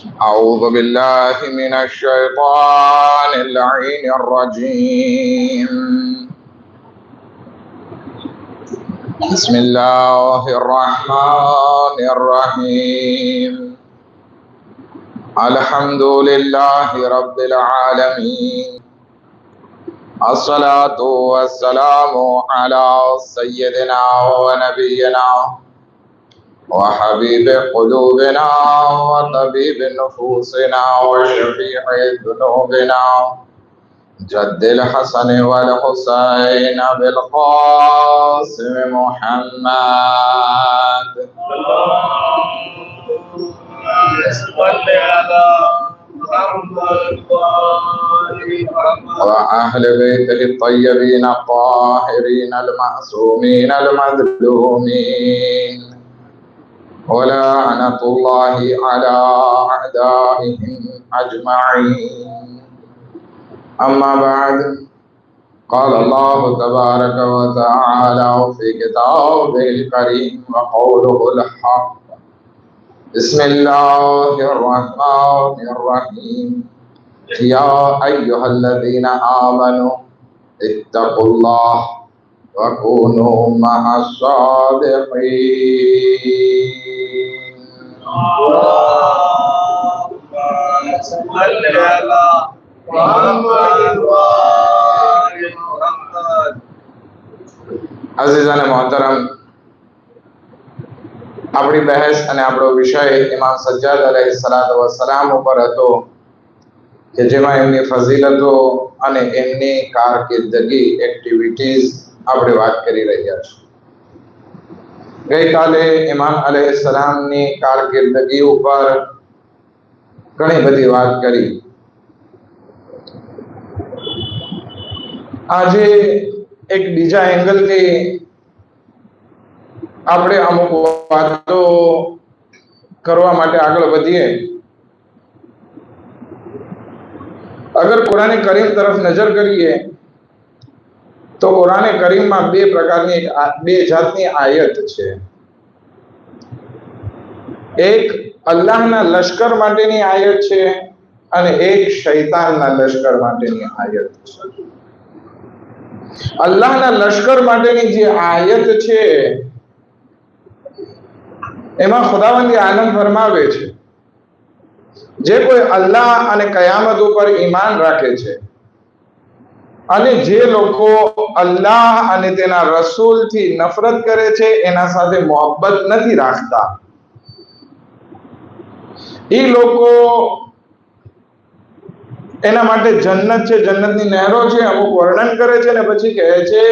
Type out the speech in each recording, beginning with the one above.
أعوذ بالله من الشيطان اللعين الرجيم. بسم الله الرحمن الرحيم. الحمد لله رب العالمين. الصلاة والسلام على سيدنا ونبينا وحبيب قلوبنا وطبيب نفوسنا وشفيع ذنوبنا جد الحسن والحسين بالقاسم محمد وأهل بيته الطيبين الطاهرين المعصومين المظلومين ولعنة الله على أعدائهم أجمعين. أما بعد، قال الله تبارك وتعالى في كتابه الكريم وقوله الحق. بسم الله الرحمن الرحيم. يا أيها الذين آمنوا اتقوا الله وكونوا مع الصادقين. અઝીઝાને મોહતરમ, આપણી બહેસ અને આપણો વિષય ઇમામ સજ્જાદ અલૈહિસ્સલાતુ વસ્સલામ ઉપર હતો કે જેમાં એમની ફઝીલતો અને એમની કારકિર્દગી એક્ટિવિટીઝ આપણે વાત કરી રહ્યા છીએ. ગઈકાલે ઇમામ અલૈહિસ્સલામની કારકિર્દગી ઉપર ઘણી બધી વાત કરી. આજે એક બીજા એંગલથી આપણે અમુક વાતો કરવા માટે આગળ વધીએ. અગર કુરાન કરીમ તરફ નજર કરીએ તો કુરાન કરીમમાં બે જાતની આયત છે. એક અલ્લાહના લશ્કર માટેની આયત છે અને એક શૈતાનના લશ્કર માટેની આયત છે. અલ્લાહના લશ્કર માટેની જે આયત છે એમાં ખુદાવંદ આલમ ફરમાવે છે, જે કોઈ અલ્લાહ અને કયામત ઉપર ઈમાન રાખે છે અને જે લોકો અલ્લાહ અને તેના રસૂલથી નફરત કરે છે, એના સાથે મોહબ્બત નથી રાખતા, એ લોકો એના માટે જન્નત છે, જન્નતની નહેરો છે, અમુક વર્ણન કરે છે ને પછી કહે છે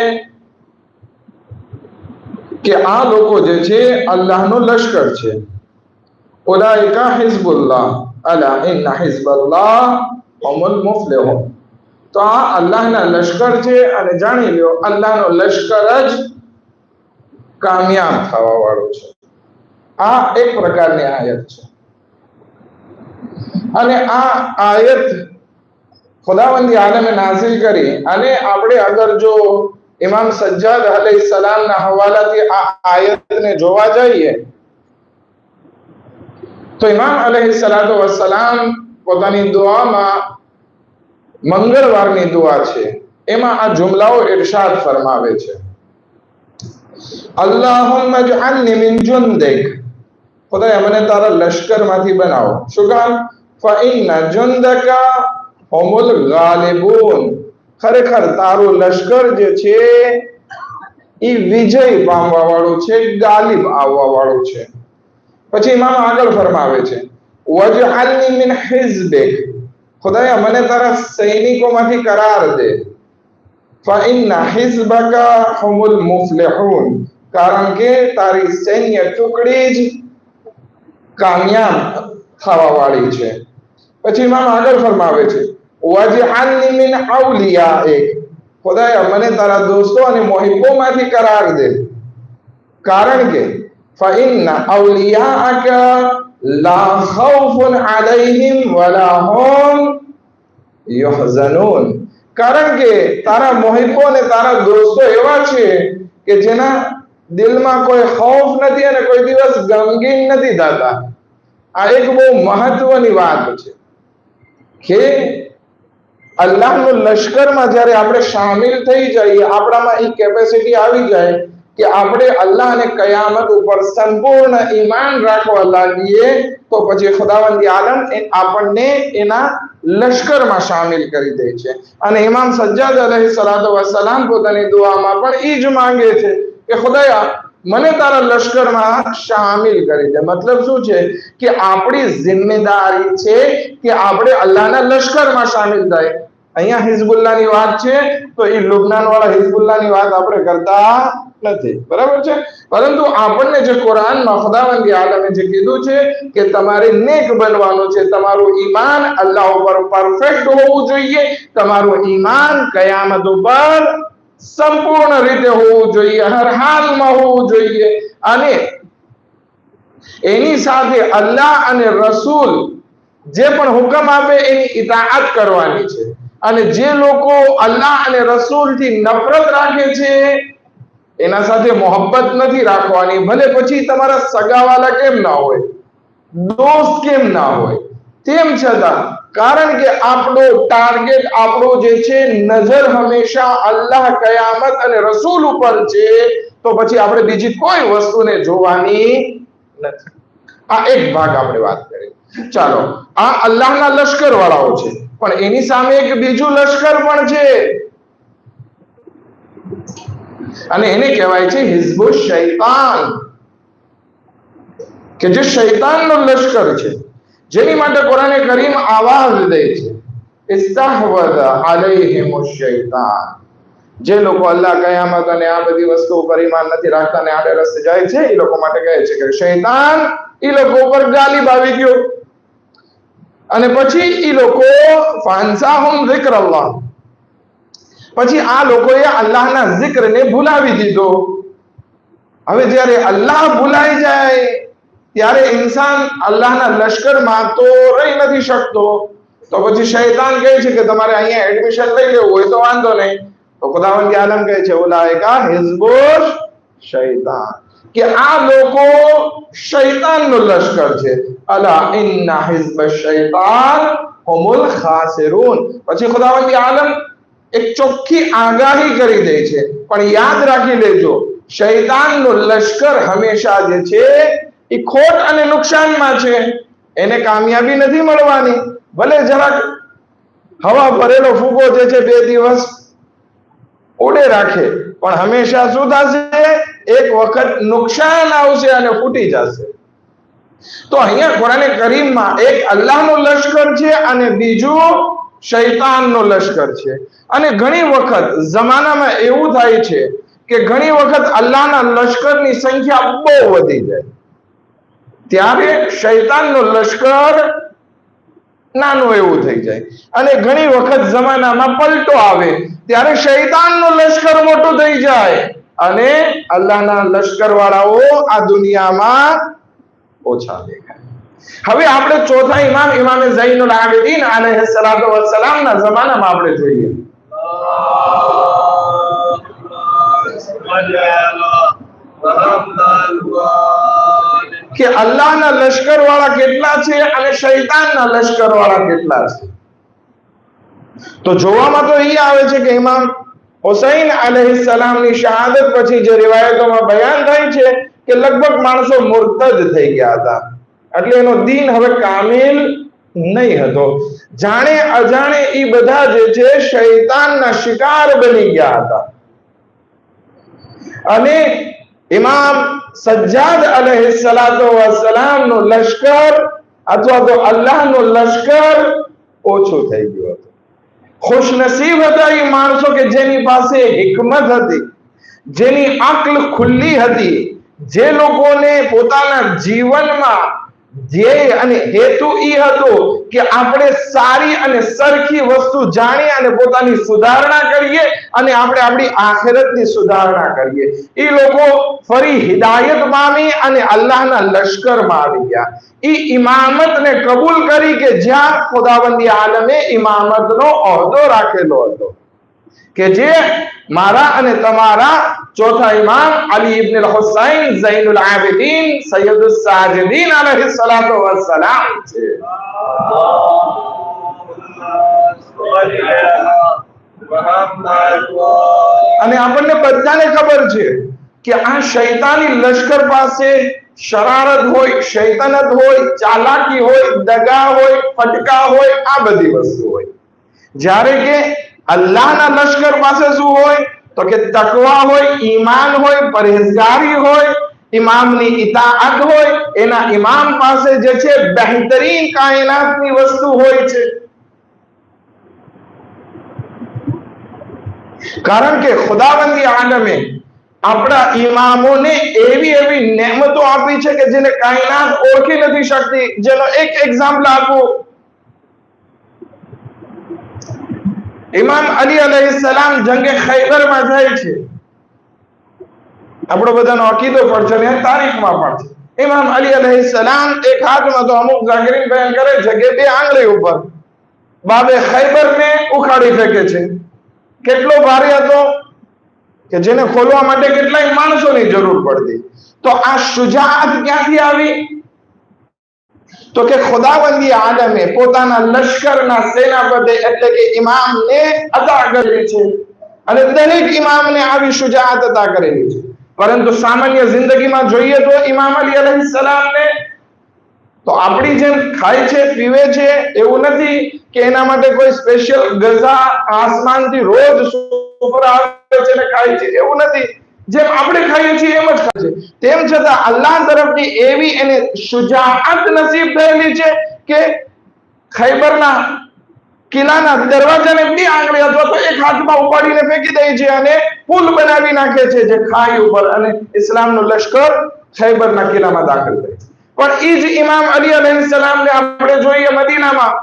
કે આ લોકો જે છે અલ્લાહનો લશ્કર છે. ઉલાઇકા હિઝબુલ્લાહ અલા ઇન્ના હિઝબલ્લાહ હુમુલ મુફ્લિહૂન. તો આ અલ્લાહના લશ્કર છે અને જાણી લો અલ્લાહનો લશ્કર જ કામયાબ થવા વાળો છે. આ એક પ્રકારની આયત છે અને આ આયત ખુદાવંદી આલમે નાઝિલ કરી અને આપણે અગર જો ઇમામ સજ્જાદ અલૈહિસ્સલામના હવાલાથી આ આયતને જોવા જઈએ તો ઇમામ અલૈહિસ્સલાતુ વસ્સલામ પોતાની દુઆમાં મંગળવારની દુઆ છે એમાં આ જુમલાઓ ઇરશાદ ફરમાવે છે, અલ્લાહુમ્મા જઅલની મિન જુંદિક. ખુદાએ મને તારા લશ્કરમાંથી બનાવો. શું કામ? ફઇન્ના જુંદકા હુમુલ ગાલિબૂન. ખરેખર તારું લશ્કર જે છે એ વિજય પામવા વાળું છે, ગાલિબ આવવા વાળું છે. પછી ઇમામ આગળ ફરમાવે છે, વજઅલની મિન હિઝબિક. ખુદાએ મને તારા સૈનિકોમાંથી કરાર દે. ફઇન્ના હિઝબકા હુમુલ મુફ્લિહૂન. કારણ કે તારી સૈન્ય ટુકડી જ કામયાબ થવા વાળી છે. પછી ઇમામ આગળ ફરમાવે છે, વજઅલની મિન અવલિયાઇક. ખુદાએ મને તારા દોસ્તો અને મોહિબ્બોમાંથી કરાર દે. કારણ કે ફઇન્ના અવલિયાઅકા લા ખૌફુન અલૈહિમ વલા હુમ યુહઝનૂન. કારણ કે તારા મોહિબ્બો અને તારા દોસ્તો એવા છે કે જેના દિલમાં કોઈ ખૌફ નથી અને કોઈ દિવસ ગમગીન નથી થતા. આ એક બહુ મહત્વની વાત છે કે અલ્લાહનું લશ્કરમાં જ્યારે આપણે સામેલ થઈ જઈએ, આપણામાં એ કેપેસિટી આવી જાય કે આપણે અલ્લાહ અને કયામત ઉપર સંપૂર્ણ ઈમાન રાખવા લાગીએ, તો પછી ખુદાવંદ આલમ આપણને એના લશ્કરમાં સામેલ કરી દે છે. અને ઇમામ સજ્જાદ અલૈહિસ્સલાતુ વસ્સલામ પોતાની દુઆમાં પણ એ જ માંગે છે કે ખુદાયા મને તારા લશ્કરમાં સામેલ કરી દે. મતલબ શું છે કે આપણી જિમ્મેદારી છે કે આપણે અલ્લાહના લશ્કરમાં સામેલ થાય. અહીંયા હિઝબુલ્લાહની વાત છે તો એ લુબનાન વાળા હિઝબુલ્લાહની વાત આપણે કરતા નથી, બરાબર છે. પરંતુ આપણને જે કુરાનમાં ખુદાવંદ આલમે જે કીધું છે કે તમારે નેક બનવાનું છે, તમારું ઈમાન અલ્લાહ ઉપર પરફેક્ટ હોવું જોઈએ, તમારું ઈમાન કયામત ઉપર સંપૂર્ણ રીતે હોવું જોઈએ, હર હાલમાં હોવું જોઈએ. અને એની સાથે અલ્લાહ અને રસૂલ જે પણ હુકમ આપે એની ઇતાઅત કરવાની છે. અને જે લોકો અલ્લાહ અને રસૂલથી નફરત રાખે છે એના સાથે મોહબ્બત નથી રાખવાની, ભલે પછી તમારા સગાવાલા કેમ ના હોય, દોસ્ત કેમ ના હોય, તેમ છતાં કારણ કે આપણો ટાર્ગેટ આપણો જે છે નજર હંમેશા અલ્લાહ, કયામત અને રસૂલ ઉપર છે, તો પછી આપણે બીજી કોઈ વસ્તુને જોવાની નથી. આ એક ભાગ આપણે વાત કરી. ચાલો, આ અલ્લાહના લશ્કર વાળાઓ છે, પણ એની સામે એક બીજું લશ્કર પણ છે અને એને કહેવાય છે હિઝબુ શૈતાન, કે જે શૈતાનનો લશ્કર છે, જેની માટે કુરાને કરીમ આવાજ દે છે ઇસ્તહવદ અલૈહિમુશ શૈતાન. જે લોકો અલ્લાહ, કયામત અને આ બધી વસ્તુઓ પર ઈમાન નથી રાખતા અને આડે રસ્તે જાય છે, એ લોકો માટે કહે છે કે શૈતાન એ લોકો ઉપર ગાલિબ આવી ગયો. અને પછી એ લોકો ફાંસાહુમ ઝિક્રલ્લાહ, પછી આ લોકોએ અલ્લાહના જિક્રને ભૂલાવી દીધો. હવે જ્યારે અલ્લાહ ભૂલાઈ જાય ત્યારે ઇન્સાન અલ્લાહના લશ્કરમાં તો રહી નથી શકતો. તો પછી શૈતાન કહે છે કે તમારે અહીંયા એડમિશન લઈ લેવું હોય તો વાંધો નહીં. તો ખુદાવંદ આલમ કહે છે ઉલાઇકા હિઝબુશ શૈતાન, કે આ લોકો શૈતાનનો લશ્કર છે. અલા ઇન્ના હિઝબશ શૈતાન હુમુલ ખાસિરૂન. પછી ખુદાવંદ આલમ એક ચોખ્ખી આગાહી કરી દે છે, પણ યાદ રાખી લેજો શૈતાનનો લશ્કર હંમેશા જે છે એ ખોટ અને નુકસાનમાં છે, એને કામયાબી નથી મળવાની. ભલે જરાક હવા ભરેલો ફૂગો જે છે 2 દિવસ ઉડે રાખે, પણ હંમેશા શું થશે, એક વખત નુકસાન આવશે અને ફૂટી જશે. તો અહીંયા કુરાને કરીમમાં એક અલ્લાહનો લશ્કર છે અને બીજું શૈતાનનો લશ્કર છે. અને ઘણી વખત જમાનામાં એવું થાય છે કે ઘણી વખત અલ્લાહના લશ્કરની સંખ્યા બહુ વધી જાય, ત્યારે શૈતાનનો લશ્કર નાનું એવું થઈ જાય. અને ઘણી વખત જમાનામાં પલટો આવે ત્યારે શૈતાનનો લશ્કર મોટું થઈ જાય અને અલ્લાહના લશ્કર વાળાઓ આ દુનિયામાં ઓછા દેખાય. હવે આપણે ચોથા ઇમામ, ઇમામે ઝૈનુલ આબિદીન અલૈહિસ્સલાતુ વસ્સલામના જમાનામાં આપણે જોઈએ કે અલ્લાહના લશ્કર વાળા કેટલા છે અને શૈતાનના લશ્કર વાળા કેટલા છે. તો જોવામાં તો એ આવે છે કે ઇમામ હુસૈન અલૈહિસ્સલામની શહાદત પછી જે રિવાયતોમાં બયાન થાય છે કે લગભગ માણસો મુર્તદ થઈ ગયા હતા, એટલે એનો દીન હવે કામિલ નહીં હતો. જાણે અજાણે એ બધા જે છે શૈતાનના શિકાર બની ગયા હતા. અને ઇમામ સજ્જાદ અલૈહિસ્સલાતુ વસ્સલામનો લશ્કર અથવા તો અલ્લાહનો લશ્કર ઓછું થઈ ગયું હતું. ખુશનસીબ હતા એ માણસો કે જેની પાસે હિકમત હતી, જેની અક્લ ખુલ્લી હતી, જે લોકોને પોતાના જીવનમાં ધ્યેય અને હેતુ એ હતો કે આપણે સારી અને સરખી વસ્તુ જાણીએ અને પોતાની સુધારણા કરીએ અને આપણે આપણી આખિરતની સુધારણા કરીએ. એ લોકો ફરી હિદાયત પામી અને અલ્લાહના લશ્કરમાં આવી ગયા. એ ઇમામતને કબૂલ કરી કે જ્યાં ખુદાવંદી આલમે ઇમામતનો ઓહદો રાખેલો હતો, કે જે મારા અને તમારા चौथा इमाम अली इब्न हुसैन ज़ैनुल आबिदीन सैयदुस साजिदीन अलैहि सलातो वस्सलाम છે। અને આપણને બધાને ખબર છે કે આ શૈતાની લશ્કર પાસે શરારત હોય, શૈતાનત હોય, ચાલાકી હોય, દગા હોય, ફટકા હોય, આ બધી વસ્તુ હોય। જ્યારે કે અલ્લાહના લશ્કર પાસે શું હોય તો કે તકવા હોય, ઈમાન હોય, પરહેઝગારી હોય, ઇમામની ઇતાઅત હોય। એના ઇમામ પાસે જે છે બહેતરીન કાયનાતની વસ્તુ હોય છે। કારણ કે ખુદાવંદી આલમે આપણા ઇમામોને એવી એવી નેમતો આપી છે કે જેને કાયનાત ઓળખી નથી શકતી। જેનો એક એક્ઝામ્પલ આપું, ઇમામ અલી અલૈહિસ્સલામ જંગે ખૈબરમાં જાય છે। આપણો બધાનો અકીદો પણ છે અને તારીખમાં પણ છે। ઇમામ અલી અલૈહિસ્સલામ એક હાથમાં તો અમુક જાગીરીન બયાન કરે છે કે બે આંગળી ઉપર બાબે ખૈબરને ઉખાડી ફેંકે છે। કેટલો ભારે હતો કે જેને ખોલવા માટે કેટલાય માણસોની જરૂર પડતી। તો આ શુજાઅત ક્યાંથી આવી તો કે ખુદાવંદી આલમે પોતાના લશ્કરના સેનાપતિ એટલે કે ઇમામને અતા કરેલી છે અને દરેક ઇમામને આવી શુજાઅત અતા કરેલી છે। પરંતુ સામાન્ય જિંદગીમાં જોઈએ તો ઇમામ અલી અલૈહિસ્સલામને તો આપણી જેમ ખાય છે, પીવે છે એવું નથી કે એના માટે કોઈ સ્પેશિયલ ગઝા આસમાનથી રોજ ઉપર આવે છે ને ખાય છે, એવું નથી। જેમ આપણે ખાઈએ છીએ એમ જ ખાય છે। તેમ છતાં અલ્લાહ તરફથી એવી એને શુજાઅત નસીબ થયેલી છે કે ખૈબરના કિલ્લાના દરવાજાને બે આંગળી અથવા તો એક હાથમાં ઉપાડીને ફેંકી દે છે અને પુલ બનાવી નાખે છે જે ખાઈ ઉપર, અને ઇસ્લામનું લશ્કર ખૈબરના કિલ્લામાં દાખલ થાય છે। પણ એ જ ઇમામ અલી અલૈહિસ્સલામને આપણે જોઈએ મદીનામાં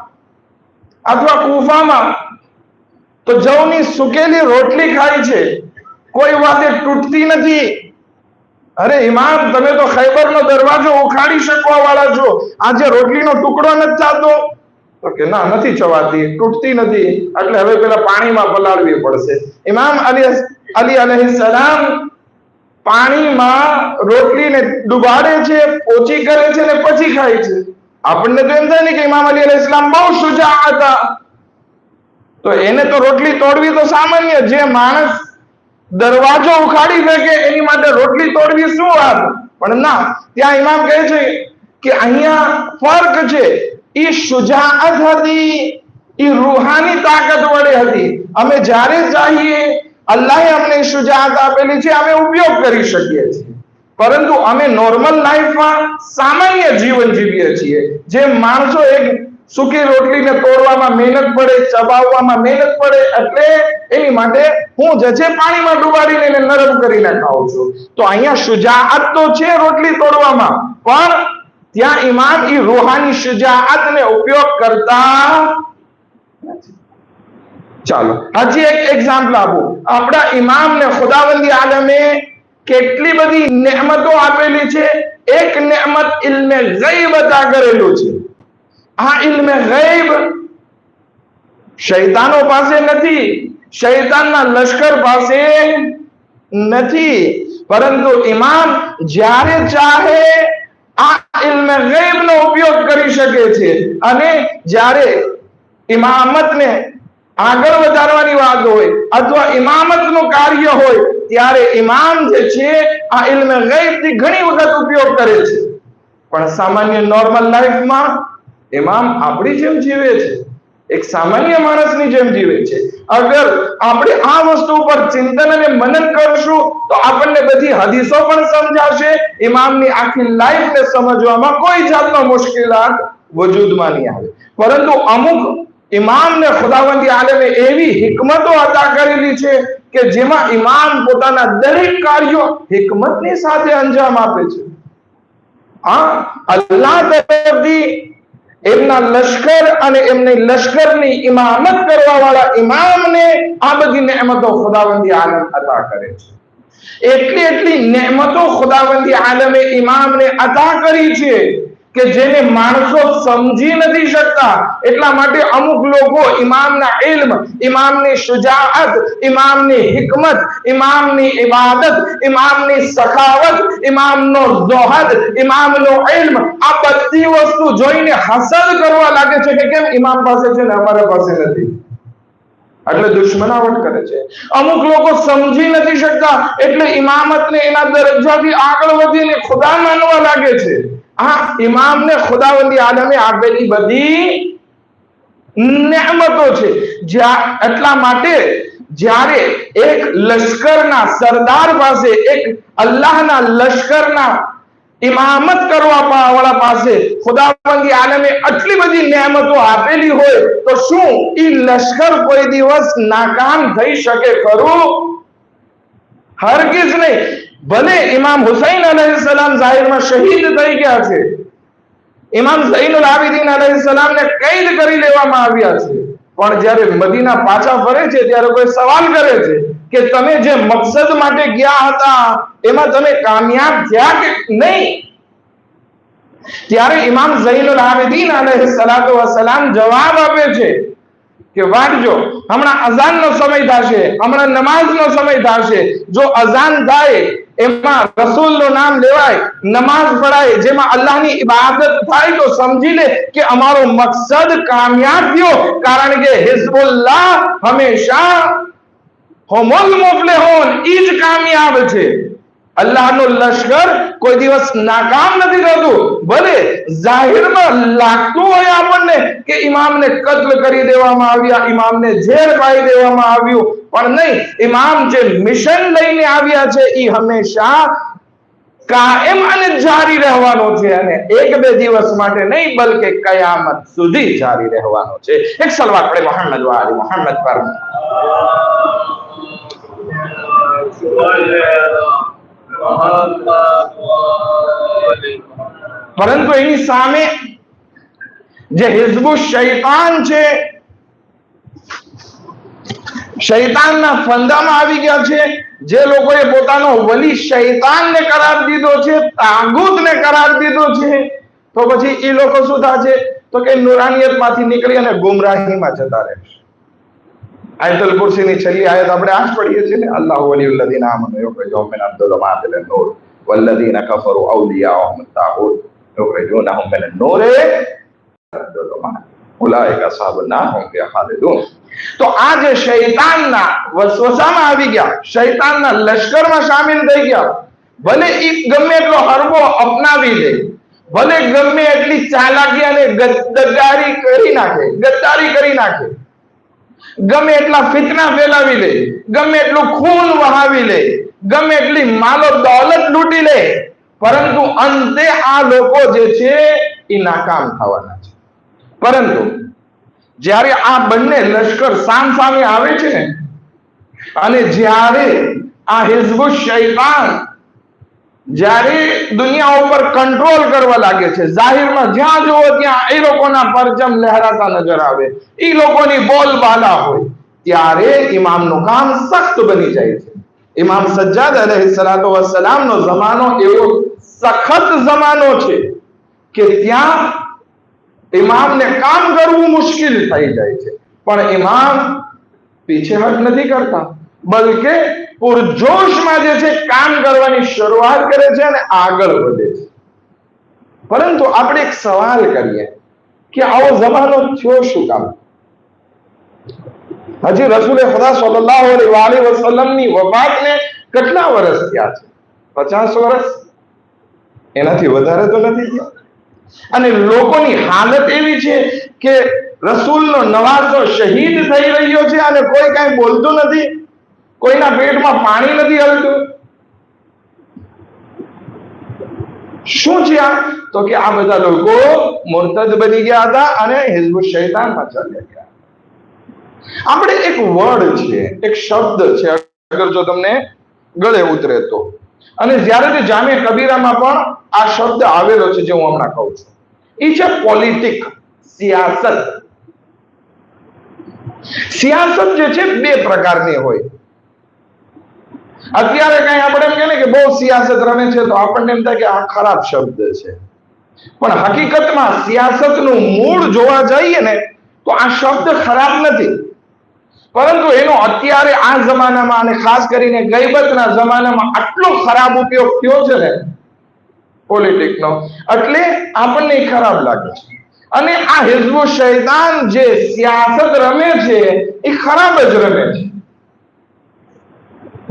અથવા કૂફામાં તો જવની સુકેલી રોટલી ખાય છે, કોઈ વાતે તૂટતી નથી। અરે ઇમામ, તમે તો ખૈબરનો દરવાજો ઉખાડી શકવા વાળા છો, આજે રોટલીનો ટુકડો નથી થતો તો કે ના, નથી ચવાતી, તૂટતી નથી, એટલે હવે પેલા પાણીમાં પલાળવી પડશે। ઇમામ અલી અલૈહિસ્સલામ પાણીમાં રોટલીને ડુબાડે છે, પોચી કરે છે ને પછી ખાય છે। આપણને તો એમ થાય ને કે ઇમામ અલી અલૈહિસ્સલામ બહુ શુજા હતા, તો એને તો રોટલી તોડવી તો સામાન્ય, જે માણસ દરવાજો ઉખાડી ફેંકે એની માટે રોટલી તોડવી શું વાત। પણ ના, ત્યાં ઇમામ કહે છે કે અહીંયા ફર્ક છે। એ શુજાઅત હતી, એ રૂહાની તાકાત વડે હતી। અમે જ્યારે ચાહીએ અલ્લાહે અમને શુજાઅત આપેલી છે, અમે ઉપયોગ કરી શકીએ છીએ, પરંતુ અમે નોર્મલ લાઈફમાં સામાન્ય જીવન જીવીએ છીએ। જે માણસો એક સૂકી રોટલીને તોડવામાં મહેનત પડે, ચબાવવામાં મહેનત પડે, એટલે એની માટે હું જે છે પાણીમાં ડુબાડીને એને નરમ કરીને ખાઉં છું। તો અહીંયા શુજાઅત તો છે રોટલી તોડવામાં, પણ ત્યાં ઇમામ એ રૂહાની શુજાઅતને ઉપયોગ કરતા નથી। ચાલો હજી એક એક્ઝામ્પલ આપું। આપણા ઇમામને ખુદાવંદી આલમે કેટલી બધી નેમતો આપેલી છે। એક નેમત ઇલ્મે ગૈબ અતા કરેલું છે। આ ઇલ્મે ગૈબ શૈતાનો પાસે નથી, શૈતાનના લશ્કર પાસે નથી, પરંતુ ઇમામ જ્યારે ચાહે આ ઇલ્મે ગૈબનો ઉપયોગ કરી શકે છે। અને જ્યારે ઇમામતને આગળ વધારવાની વાત હોય અથવા ઇમામતનું કાર્ય હોય ત્યારે ઇમામ જે છે આ ઇલ્મે ગૈબથી ઘણી વખત ઉપયોગ કરે છે। પણ સામાન્ય નોર્મલ લાઈફમાં ઇમામ આપણી જેમ જીવે છે, એક સામાન્ય માણસની જેમ જીવે છે। અગર આપણે આ વસ્તુ પર ચિંતન અને મનન કરશું તો આપણને બધી હદીસો પણ સમજાશે, ઇમામની આખી લાઈફને સમજવામાં કોઈ જાતનો મુશ્કેલાત વજૂદમાં નહીં આવે। પરંતુ અમુક ઇમામને ખુદાવંદી આલમે એવી હિકમતો અતા કરેલી છે કે જેમાં ઇમામ પોતાના દરેક કાર્યો હિકમતની સાથે અંજામ આપે છે। અલ્લાહ તરફથી એમના લશ્કર અને એમની લશ્કરની ઇમામત કરવા વાળા ઇમામને આ બધી નેમતો ખુદાવંદી આલમ અતા કરે છે। એટલી નેમતો ખુદાવંદી આલમે ઇમામને અતા કરી છે કે જેને માણસો સમજી નથી શકતા. એટલા માટે અમુક લોકો ઇમામના ઇલ્મ, ઇમામની શુજાઅત, ઇમામની હિકમત, ઇમામની ઇબાદત, ઇમામની સખાવત, ઇમામનો ઝુહદ, ઇમામનો ઇલ્મ, આ બધી વસ્તુ જોઈને હસદ કરવા લાગે છે કે કેમ ઇમામ પાસે છે ને અમારા પાસે નથી, એટલે દુશ્મનાવટ કરે છે. અમુક લોકો સમજી નથી શકતા એટલે ઇમામતને એના દરજ્જાથી આગળ વધીને ખુદા માનવા લાગે છે. આ ઇમામને ખુદાવંદી આલમે આપેલી બધી નેમતો છે. એટલા માટે જ્યારે એક લશ્કરના સરદાર પાસે, એક અલ્લાહના લશ્કરના ઇમામત કરવા વાળા પાસે ખુદાવંદી આલમે આટલી બધી નેમતો આપેલી હોય તો શું એ લશ્કર કોઈ દિવસ નાકામ થઈ શકે ખરું? હરગિઝ નહીં. ભલે ઇમામ હુસૈન અલૈહિસ્સલામ જાહેરમાં શહીદ થઈ ગયા છે, ઇમામ ઝૈનુલ આબિદીન અલૈહિસ્સલામને કેદ કરી લેવામાં આવ્યા છે, પણ જ્યારે મદીના પાછા ફરે છે ત્યારે કોઈ સવાલ કરે છે કે તમે જે મકસદ માટે ગયા હતા એમાં તમે કામયાબ થયા કે નહીં? ત્યારે ઇમામ ઝૈનુલ આબિદીન અલૈહિસ્સલામ જવાબ આપે છે કે વાંચજો, હમણાં અઝાનનો સમય થશે, હમણાં નમાઝનો સમય થશે. જો અઝાન થાય એમાં રસૂલનું નામ લેવાય, નમાઝ પઢાય, જેમાં અલ્લાહની ઇબાદત થાય તો સમજી લે કે અમારો મકસદ કામયાબ થયો, કારણ કે હિઝબુલ્લાહ હંમેશા હુમુલ મુફલિહૂન, ઈ જ કામયાબ છે. અલ્લાહનું લશ્કર કોઈ દિવસ નાકામ નથી થતું. ભલે જાહેરમાં લાગતું હોય આપણને કે ઇમામને કત્લ કરી દેવામાં આવ્યા, ઇમામને જેલ પાડી દેવામાં આવ્યું, પણ નહીં, ઇમામ જે મિશન લઈને આવ્યા છે એ હંમેશા કાયમ અને જારી રહેવાનો છે, અને એક બે દિવસ માટે નહીં બલકે કયામત સુધી જારી રહેવાનો છે. એક સલવાત પડે મોહમ્મદ વાલી મોહમ્મદ પર. પરંતુ એની સામે જે હિઝબુ શૈતાન છે, શૈતાનના ફંદામાં આવી ગયા છે, જે લોકોએ પોતાનો વલી શૈતાનને કરાર દીધો છે, તાગૂતને કરાર દીધો છે, તો પછી એ લોકો શું થશે? તો કે નુરાનિયતમાંથી નીકળી અને ગુમરાહીમાં જતા રહેશે. આયતુલ કુર્સીની છેલ્લી આયત આપણે આ જ પઢીએ છીએ ને, અલ્લાહુ વલિયુલ લઝીના આમનુ યુખરિજુહુમ મિનઝ ઝુલુમાતિ ઇલન નૂર વલ્લઝીના કફરુ અવલિયાઉહુમ અત-તાગૂત યુખરિજૂનહુમ મિનન નૂર ઇલઝ ઝુલુમાત ઉલાઇકા અસ્હાબુન નાર હુમ ફીહા ખાલિદૂન. તો આ જે શૈતાનના વસવસામાં આવી ગયા, શૈતાનના લશ્કરમાં શામિલ થઈ ગયા, ભલે એ ગમે એટલો હરબો અપનાવી લે, ભલે ગમે એટલી ચાલાકી અને ગદ્દારી કરી નાખે, ગમે એટલા ફિતના ફેલાવી લે, ગમે એટલું ખૂન વહાવી લે, ગમે એટલી માલો દોલત લૂંટી લે, પરંતુ અંતે આ લોકો જે છે એ નાકામ થવાના છે. પરંતુ જ્યારે આ બંને લશ્કર સામસામે આવે છે ને, અને જ્યારે આ હિઝબુ શૈતાન જ્યારે દુનિયા ઉપર કંટ્રોલ કરવા લાગે છે, જાહેરમાં જ્યાં જુઓ ત્યાં એ લોકોના પરચમ લહેરાતા નજર આવે, એ લોકોની બોલબાલા હોય, ત્યારે ઇમામનું કામ સખ્ત બની જાય છે. ઇમામ સજ્જાદ અલૈહિસ્સલામનો જમાનો એવો સખત જમાનો છે કે ત્યાં ઇમામને કામ કરવું મુશ્કેલ થઈ જાય છે, પણ ઇમામ પીછેહટ નથી કરતા, બલકે પૂરજોશમાં જે છે કામ કરવાની શરૂઆત કરે છે અને આગળ વધે છે. પરંતુ આપણે એક સવાલ કરીએ કે આવો જમાનો થયો શું કામ? હજી રસૂલે ખુદા સલ્લલ્લાહુ અલૈહિ વસલ્લમની વફાતને કેટલા વર્ષ થયા છે? 50 વર્ષ? એનાથી વધારે તો નથી થયા. અને લોકોની હાલત એવી છે કે રસૂલનો નવાસો શહીદ થઈ રહ્યો છે અને કોઈ કાંઈ બોલતું નથી, કોઈના પેટમાં પાણી નથી હલતું. શું છે આ? તો કે આ બધા લોકો મુર્તદ બની ગયા હતા અને હિઝબુ શૈતાનમાં ચાલ્યા ગયા. આપણે એક વર્ડ છે, એક શબ્દ છે, અગર જો તમને ગળે ઉતરે તો, અને જ્યારે તે જામે કબીરામાં પણ આ શબ્દ આવેલો છે જે હું હમણાં કહું છું, એ છે પોલિટિક, સિયાસત. સિયાસત જે છે બે પ્રકારની હોય. અત્યારે કઈ આપણે એમ કે બહુ સિયાસત રમે છે તો આપણને એમ થાય કે આ ખરાબ શબ્દ છે, પણ હકીકતમાં સિયાસતનું મૂળ જોવા જઈએ ને તો આ શબ્દ ખરાબ નથી, પરંતુ એનો અત્યારે આ જમાનામાં અને ખાસ કરીને ગઈબતના જમાનામાં આટલો ખરાબ ઉપયોગ થયો છે ને પોલિટિકનો, એટલે આપણને ખરાબ લાગે છે. અને આ હિઝબુલ શૈતાન જે સિયાસત રમે છે એ ખરાબ જ રમે છે.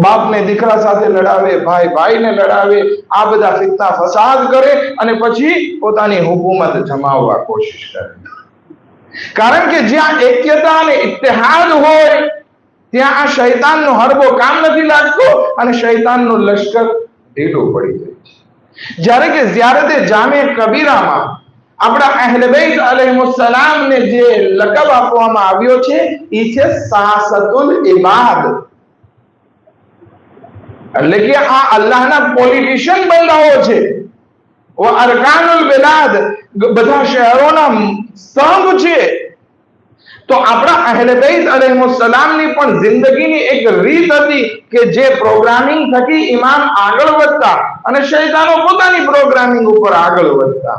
બાપને દીકરા સાથે લડાવે, ભાઈ ભાઈને લડાવે, આ બધા ફિતના ફસાદ કરે અને પછી પોતાની હુકુમત જમાવવા કોશિશ કરે. કારણ કે જ્યાં એક્યતા અને ઇત્તેહાદ હોય ત્યાં આ શૈતાનનો હરબો કામ નથી લાગતો અને શૈતાનનું લશ્કર ઢીલું પડી જાય છે. જ્યારે તે જામે કબીરામાં આપણા અહેલે બેત અલૈહિસ્સલામને જે લકબ આપવામાં આવ્યો છે એ છે સાસતુલ ઇબાદ, એટલે કે આ અલ્લાહના પોલિટિશિયન બંદાઓ છે. વ અરકાનુલ બિલાદ, બધા શહેરોના સ્તંભ છે. તો આપણા અહેલે બેત અલૈહિસ્સલામની પણ જિંદગીની એક રીત હતી કે જે પ્રોગ્રામિંગ થકી ઇમામ આગળ વધતા અને શૈતાનો પોતાની પ્રોગ્રામિંગ ઉપર આગળ વધતા.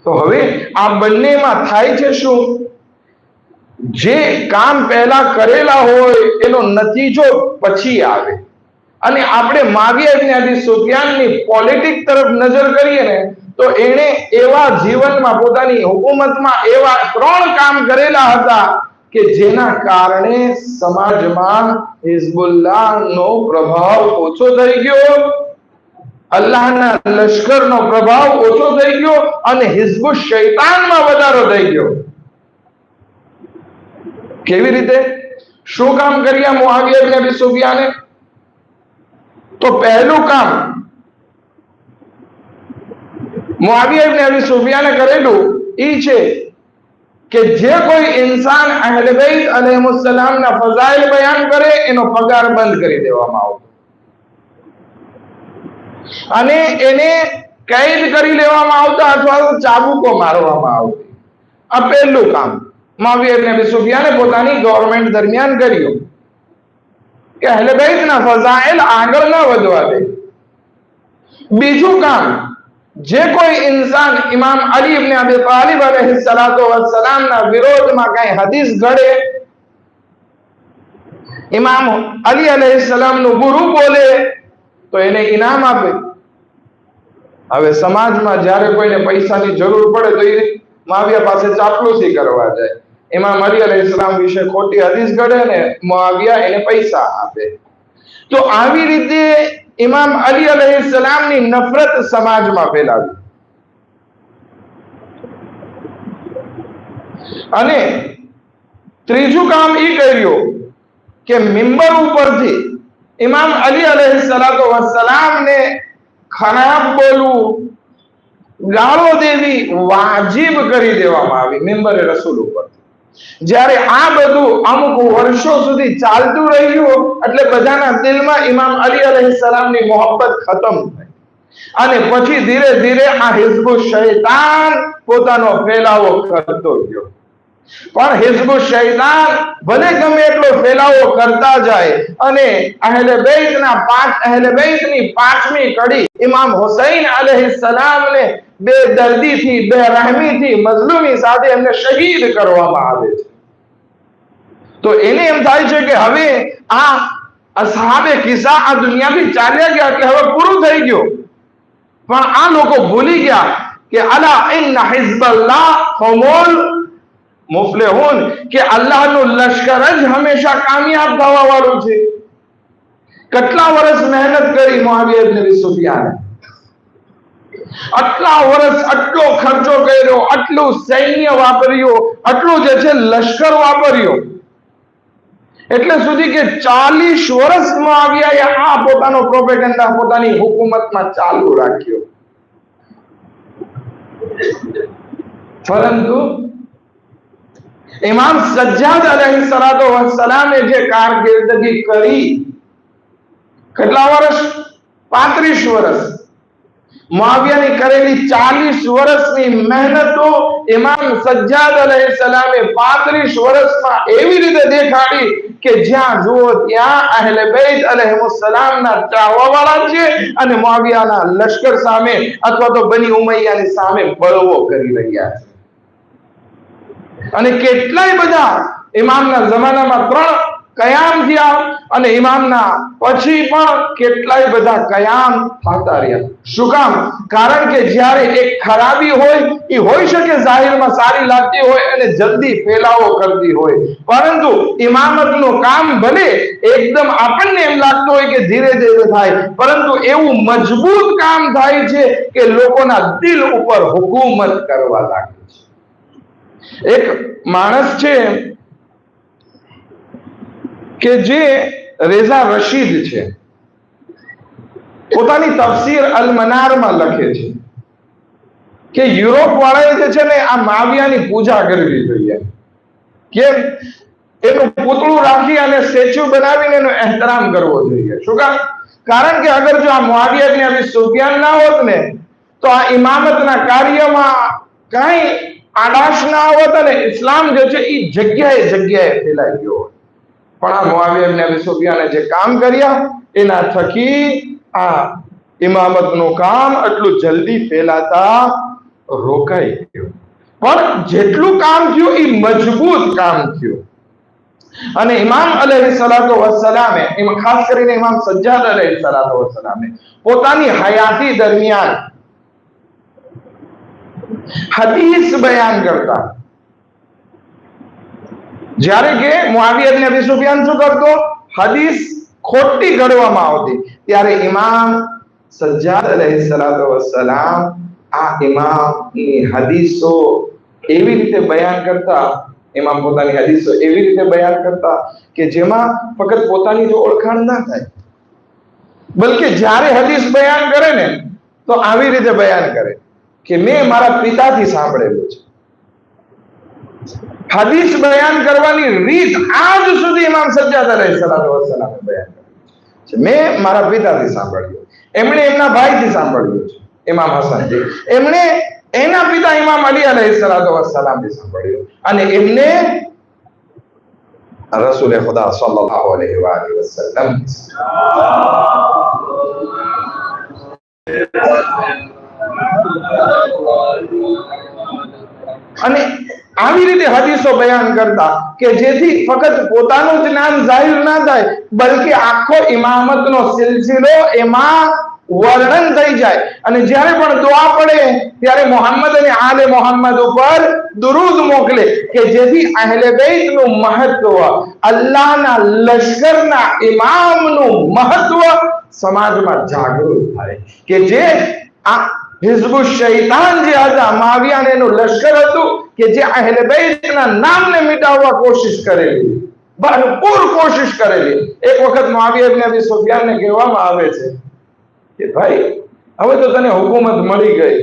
તો હવે આ બંનેમાં થાય છે શું? જે કામ પહેલા કરેલા હોય એનો નતીજો પછી આવે. અને આપણે મુઆવિયા ઇબ્ન અબી સુફિયાનની પોલિટિક તરફ નજર કરીએ ને તો એણે એવા જીવનમાં પોતાની હુકુમતમાં એવા 3 કામ કરેલા હતા કે જેના કારણે સમાજમાં હિઝબુલ્લાહનો પ્રભાવ ઓછો થઈ ગયો, અલ્લાહના લશ્કરનો પ્રભાવ ઓછો થઈ ગયો અને હિઝબુલ શૈતાનમાં વધારો થઈ ગયો. કેવી રીતે? શું કામ કર્યા મુઆવિયા ઇબ્ન અબી સુફિયાને? તો પહેલું કામ મુઆવિયા ઇબ્ન અબી સુફિયાને કરેલું એ છે કે જે કોઈ ઇન્સાન અહેલે બેત અલૈહિસ્સલામના ફઝાઇલ બયાન કરે એનો પગાર બંધ કરી દેવામાં આવતો અને એને કેદ કરી લેવામાં આવતા અથવા તો ચાબુકો મારવામાં આવતી. આ પહેલું કામ મુઆવિયા ઇબ્ન અબી સુફિયાને પોતાની ગવર્નમેન્ટ દરમિયાન કર્યું કે અહેલે બેતના ફઝાઇલ આગળ ન વધવા દે. બીજું કામ, જે કોઈ ઇન્સાન ઇમામ અલી ઇબ્ન અબી તાલિબ અલૈહિસ્સલાતુ વસ્સલામના વિરોધમાં કઈ હદીસ ઘડે, ઇમામ અલી અલૈહિસ્સલામનું ગુરુ બોલે તો એને ઇનામ આપે. હવે સમાજમાં જ્યારે કોઈને પૈસાની જરૂર પડે તો એ મુઆવિયા પાસે ચાપલુસી કરવા જાય. ઇમામ અલી અલૈહિસ્સલામ વિશે ખોટી હદીસ ઘડે ને મુઆવિયા એને પૈસા આપે. તો આવી રીતે ઇમામ અલી અલૈહિસ્સલામની નફરત સમાજમાં ફેલાવી. અને ત્રીજું કામ એ કર્યું કે મિંબર ઉપરથી ઇમામ અલી અલૈહિસ્સલાતુ વસ્સલામને ખરાબ બોલવું, ગાળો દેવી વાજિબ કરી દેવામાં આવી મિંબરે રસૂલ ઉપર. જ્યારે આ બધું અમુક વર્ષો સુધી ચાલતું રહ્યું એટલે બધાના દિલમાં ઇમામ અલી અલૈહિસ્સલામની મોહબ્બત ખતમ થઈ અને પછી ધીરે ધીરે આ હિઝબુલ શૈતાન પોતાનો ફેલાવો કરતો ગયો. પણ હિઝબુલ શૈતાન ભલે ગમે એટલો ફેલાવો કરતા જાય અને અહેલે બેતની 5મી કડી ઇમામ હુસૈન અલૈહિસ્સલામને બેદર્દીથી, બેરહમીથી, મઝલુમી સાથે એમને શહીદ કરવામાં આવે છે. તો એને એમ થાય છે કે હવે આ અસહાબે કિસ્સા આ દુનિયાથી ચાલ્યા ગયા એટલે હવે પૂરું થઈ ગયું. પણ આ લોકો ભૂલી ગયા કે અલા ઇન્ન હિઝબલ્લાહ હુમુલ મુફલિહૂન, કે અલ્લાહનું લશ્કર જ હંમેશા કામયાબ થવા વાળું છે. કેટલા વર્ષ મહેનત કરી મુઆવિયા ઇબ્ન અબી સુફિયાને, આટલા વર્ષ આટલો ખર્ચો કર્યો, આટલું સૈન્ય વાપર્યું, આટલું જે છે લશ્કર વાપર્યું, એટલે સુધી કે 40 વર્ષ મુઆવિયાએ આ પોતાનો પ્રોપેગેન્ડા પોતાની હુકુમતમાં ચાલુ રાખ્યો. પરંતુ ઇમામ સજ્જાદ અલૈહિસ્સલાતુ વસ્સલામે જે કારકિર્દગી કરી, કેટલા વર્ષ? 35 વર્ષ. મુઆવિયાની કરેલી 40 વર્ષની મહેનતો ઇમામ સજ્જાદ અલૈહિસ્સલામે 35 વર્ષમાં એવી રીતે દેખાડી કે જ્યાં જુઓ ત્યાં અહેલે બેત અલૈહિસ્સલામના ચાહવાવાળા છે અને મુઆવિયાના લશ્કર સામે અથવા તો બની ઉમૈયાની સામે બળવો કરી રહ્યા છે. અને કેટલાય બધા ઇમામના જમાનામાં 3 કયામ થયા અને ઇમામના પછી પણ કેટલાય બધા કયામ થતા રહ્યા. શું કામ? કારણ કે જ્યારે એક ખરાબી હોય એ હોઈ શકે જાહેરમાં સારી લાગતી હોય અને જલ્દી ફેલાવો કરતી હોય, પરંતુ ઇમામતનું કામ ભલે એકદમ આપણને એમ લાગતું હોય કે ધીરે ધીરે થાય, પરંતુ એવું મજબૂત કામ થાય છે કે લોકોના દિલ ઉપર હુકૂમત કરવા લાગે છે. એક માણસ છે કે જે રેઝા રશીદ છે, પોતાની તફસીર અલ મનારમાં લખે છે કે યુરોપ વાળાએ જે છે ને આ મુઆવિયાની પૂજા કરવી જોઈએ. કેમ? એનું પૂતળું રાખી અને સ્ટેચ્યુ બનાવીને એનો એહતરામ કરવો જોઈએ. શું કામ? કારણ કે અગર જો આ મુઆવિયા ઇબ્ન અબી સુફિયાન ના હોત ને તો આ ઇમામતના કાર્યમાં કઈ આડાશ ના હોત અને ઇસ્લામ જે છે એ જગ્યાએ ફેલાઈ ગયો હોત. પણ આ મુઆવિયા ઇબ્ન અબી સુફિયાને જે કામ કર્યા એના થકી આ ઇમામતનું કામ આટલું જલ્દી ફેલાતા રોકાઈ ગયું. પણ જેટલું કામ થયું એ મજબૂત કામ થયું. અને ઇમામ અલૈહિસ્સલાતુ વસ્સલામે, ખાસ કરીને ઇમામ સજ્જાદ અલૈહિસ્સલાતુ વસ્સલામે પોતાની હયાતી દરમિયાન હદીસ બયાન કરતા. જ્યારે કે મુઆવિયા ઇબ્ન અબી સુફિયાન શું કરતો? હદીસ ખોટી ઘડવામાં આવતી ત્યારે ઇમામ સજ્જાદ અલૈહિસ્સલાતુ વસ્સલામ આ ઇમામની હદીસો એવી રીતે બયાન કરતા, ઇમામ પોતાની હદીસો એવી રીતે બયાન કરતા કે જેમાં ફક્ત પોતાની જો ઓળખાણ ના થાય, બલકે જ્યારે હદીસ બયાન કરે ને તો આવી રીતે બયાન કરે કે મેં મારા પિતાથી સાંભળેલું છે. હદીસ બયાન કરવાની રીત આજ સુધી ઇમામ સજ્જાદ અલૈહિસ્સલાતુ વસ્સલામે બયાન કરી છે. મેં મારા પિતાથી સાંભળ્યું, એમણે એમના ભાઈથી સાંભળ્યું છે ઇમામ હસનથી, એમણે એના પિતા ઇમામ અલી અલૈહિસ્સલાતુ વસ્સલામથી સાંભળ્યું, અને એમને રસૂલ ખુદા સલ્લલ્લાહુ અલૈહિ વસલ્લમ અને આવી રીતે હદીસો બયાન કરતા કે જેથી ફક્ત પોતાનું જ નામ જાહેર ના થાય, બલકે આખો ઇમામતનો સિલસિલો એમાં વર્ણન થઈ જાય. અને જ્યારે પણ દુઆ પડે ત્યારે મોહમ્મદ અને આલે મોહમ્મદ ઉપર દુરૂદ મોકલે કે જેથી અહેલે બેતનું મહત્વ, અલ્લાહના લશ્કરના ઇમામનું મહત્વ સમાજમાં જાગૃત થાય. કે જે આ હિઝબુ શૈતાન જે હતા, મુઆવિયા એનું લશ્કર હતું કે જે અહેલે બેતના નામને મિટાવવા કોશિશ કરેલી, ભરપૂર કોશિશ કરેલી. એક વખત મુઆવિયા ઇબ્ન અબી સુફિયાનને કહેવામાં આવે છે કે ભાઈ હવે તો તને હુકુમત મળી ગઈ,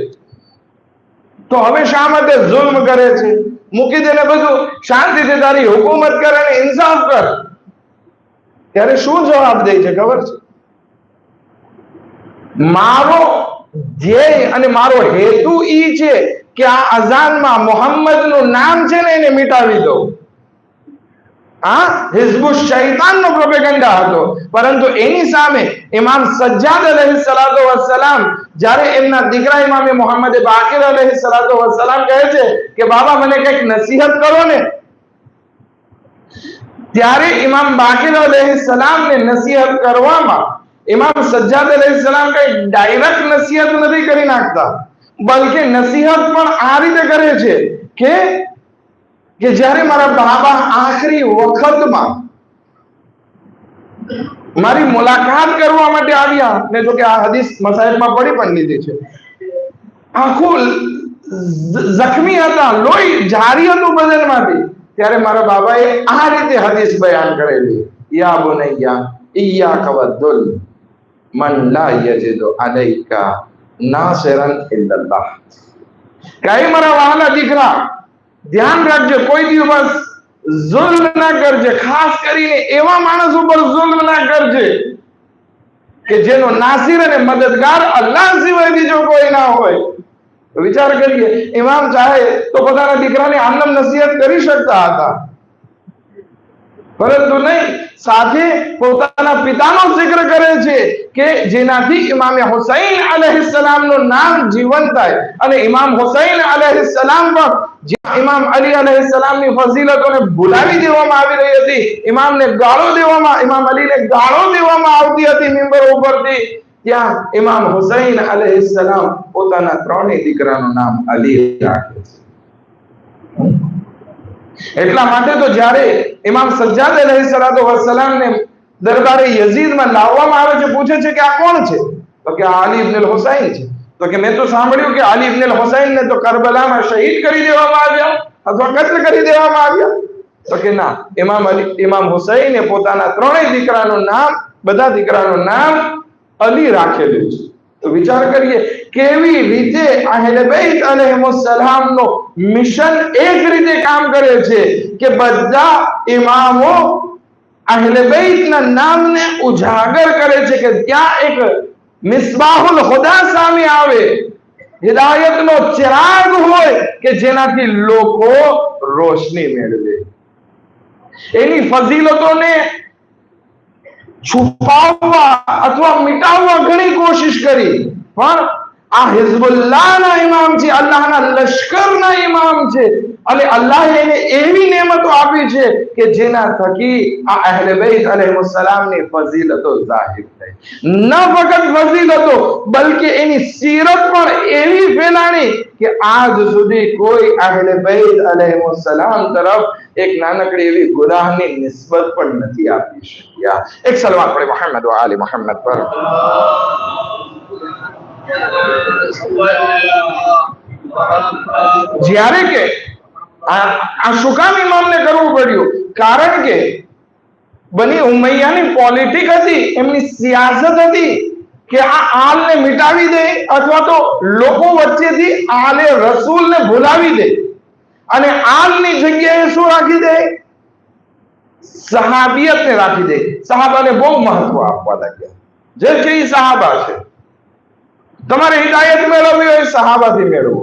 તો હવે શા માટે જુલ્મ કરે છે? મૂકી દેને બધું, શાંતિથી તારી હુકુમત કર અને ઇન્સાફ કર. ત્યારે શું જવાબ દે છે ખબર છે? મારો ધ્યેય અને મારો હેતુ ઈ છે કે આ અઝાનમાં મોહમ્મદનું નામ છે ને એને મિટાવી દો. આ હિઝબુ શૈતાનનો પ્રોપેગન્ડા હતો. પરંતુ એની સામે ઇમામ સજ્જાદ અલૈહિસ્સલાતુ વસ્સલામ જ્યારે એમના દીકરા ઇમામ મુહમ્મદ બાકિર અલૈહિસ્સલાતુ વસ્સલામ કહે છે કે બાબા મને કંઈક નસીહત કરો ને, ત્યારે ઇમામ બાકિર અલૈહિસ્સલામને નસીહત કરવામાં ઇમામ સજ્જાદ અલૈહિસ્સલામ કઈ ડાયરેક્ટ નસીહત નથી કરી નાખતા, બલકે નસીહત પણ આ રીતે કરે છે કે જ્યારે મારા બાબા આખરી વખતમાં મારી મુલાકાત કરવા માટે આવ્યા, ને જો કે આ હદીસ મસાઇલમાં પડી પણ લીધી છે, આખું જખમી હતા, લોહી જારી હતું બદનમાંથી, ત્યારે મારા બાબાએ આ રીતે હદીસ બયાન કરેલી, યા બુનૈયા ઇય્યાક વદ્દુલ મન લા યજિદુ અલૈકા નાસિરન ઇલ્લલ્લાહ. કઈ મારા વહાલા દીકરા, ધ્યાન રાખજો, કોઈ દિવસ જુલ્મ ના કરજે, ખાસ કરીને એવા માણસ ઉપર જુલ્મ ના કરજે કે જેનો નાસિર અને મદદગાર અલ્લાહ સિવાય બીજો કોઈ ના હોય. વિચાર કરીએ, ઇમામ ચાહે તો પોતાના દીકરાને આમનામ નસીહત કરી શકતા હતા, પરંતુ નહીં, સાથે પોતાના પિતાનો જિક્ર કરે છે કે જેનાથી ઇમામ હુસૈન અલૈહિસ્સલામનું નામ જીવંત થાય. અને ઇમામ હુસૈન અલૈહિસ્સલામ પર જ્યાં ઇમામ અલી અલૈહિસ્સલામની ફઝીલતોને ભૂલાવી દેવામાં આવી રહી હતી, ઇમામને ગાળો દેવામાં, ઇમામ અલીને ગાળો દેવામાં આવતી હતી મિંબર ઉપરથી, ત્યાં ઇમામ હુસૈન અલૈહિસ્સલામ પોતાના ત્રણેય દીકરાનું નામ અલી રાખે છે. એટલા માટે તો જ્યારે ઇમામ સજ્જાદ અલૈહિસ્સલાતુ વસ્સલામને દરબારે યઝીદમાં લાવવામાં આવે છે, પૂછે છે કે આ કોણ છે? તો કે આ અલી ઇબ્ન હુસૈન છે. તો કે મેં તો સાંભળ્યું કે અલી ઇબ્ન હુસૈનને તો કરબલામાં શહીદ કરી દેવામાં આવ્યા અથવા કત્લ કરી દેવામાં આવ્યા. તો કે ના, ઇમામ હુસૈને પોતાના ત્રણેય દીકરાનું નામ, બધા દીકરાનું નામ અલી રાખેલું છે. તો વિચાર કરીએ કેવી રીતે અહેલે બેત અલૈહિસ્સલામનો મિશન એક રીતે કામ કરે છે કે બધા ઇમામો અહેલે બેતના નામને ઉજાગર કરે છે કે ત્યાં એક મિસબાહુલ ખુદા સામે આવે, હિદાયતનો ચિરાગ હોય કે જેનાથી લોકો રોશની મેળવે. એની ફઝીલતોને છુપાવવા અથવા મિટાવવા ઘણી કોશિશ કરી, પણ આ હિઝબુલ્લાહના ઇમામ છે, અલ્લાહના લશ્કરના ઇમામ છે, અને અલ્લાહે એને એવી નેમતો આપી છે કે જેના થકી આ અહેલે બેત અલૈહિસ્સલામની ફઝીલતો જાહિર થઈ. ન ફક્ત ફઝીલતો, બલકે એની સીરત પણ એવી ફેલાણી કે આજ સુધી કોઈ અહેલે બેત અલૈહિસ્સલામ તરફ એક નાનકડી એવી ગુનાહની નિસ્બત પણ નથી આપી શક્યા. એક સલવાત પડે મોહમ્મદ વ આલી મોહમ્મદ પર. જ્યારે કે આ શું કામ ઇમામને કરવું પડ્યું? કારણ કે બની ઉમૈયાની પોલિટિક હતી, એમની સિયાસત હતી કે આ આલને મિટાવી દે અથવા તો લોકો વચ્ચેથી આલે રસૂલને ભૂલાવી દે, અને આલની જગ્યાએ શું રાખી દે? સહાબિયતને રાખી દે. સહાબાને બહુ મહત્વ આપવા લાગ્યા. જે છે એ સહાબા છે, તમારે હિદાયત મેળવવી હોય સહાબાથી મેળવો.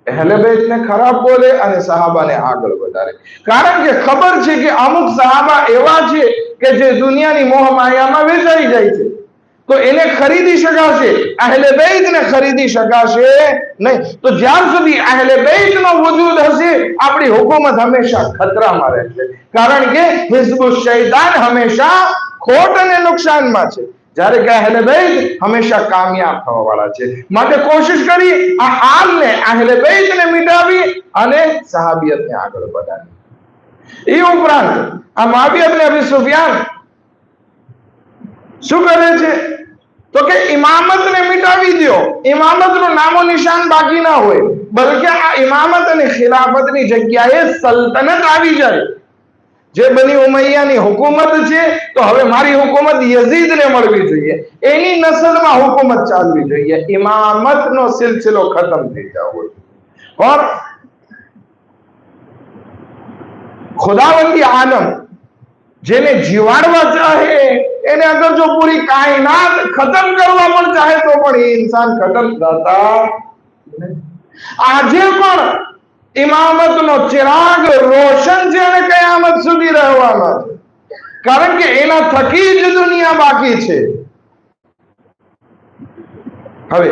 અહેલે બેતને ખરાબ બોલે અને સહાબાને આગળ વધારે, કારણ કે ખબર છે કે અમુક સહાબા એવા છે કે જે દુનિયાની મોહ માયામાં વેચાઈ જાય છે, તો એને ખરીદી શકાશે, અહેલે બેતને ખરીદી શકાશે નહીં. તો જ્યાર સુધી અહેલે બેતનો વજૂદ હશે, આપણી હુકુમત હંમેશા ખતરામાં રહેશે, કારણ કે હિઝબુશ શૈતાન હંમેશા ખોટ અને નુકસાનમાં છે, જ્યારે કે અહેલે બેત હંમેશા કામયાબ થવા વાળા છે. માટે કોશિશ કરી આ હાલને, અહેલે બેતને મિટાવી અને સહાબિયતને આગળ વધારી. એ ઉપરાંત આ મુઆવિયા ઇબ્ન અબી સુફિયાન શું કરે છે? તો કે ઇમામતને મિટાવી દો, ઇમામતનું નામો નિશાન બાકી ના હોય, બલકે આ ઇમામત અને ખિલાફતની જગ્યાએ સલ્તનત આવી જાય. જે બની ઉમૈયાની હુકુમત છે, તો હવે મારી હુકુમત યઝીદને મળવી જોઈએ, એની નસલમાં હુકુમત ચાલવી જોઈએ, ઇમામતનો સિલસિલો ખતમ થઈ જવો જોઈએ. और खुदावंदी आलम જેને જીવાડવા ચાહે, એને અગર જો પૂરી કાયનાત ખતમ કરવા પણ ચાહે તો પણ એ ઇન્સાન ખતમ થતા નથી. આજે પણ ઇમામતનો ચિરાગ રોશન છે અને કયામત સુધી રહેવાનો છે, કારણ કે એના થકી જ દુનિયા બાકી છે. હવે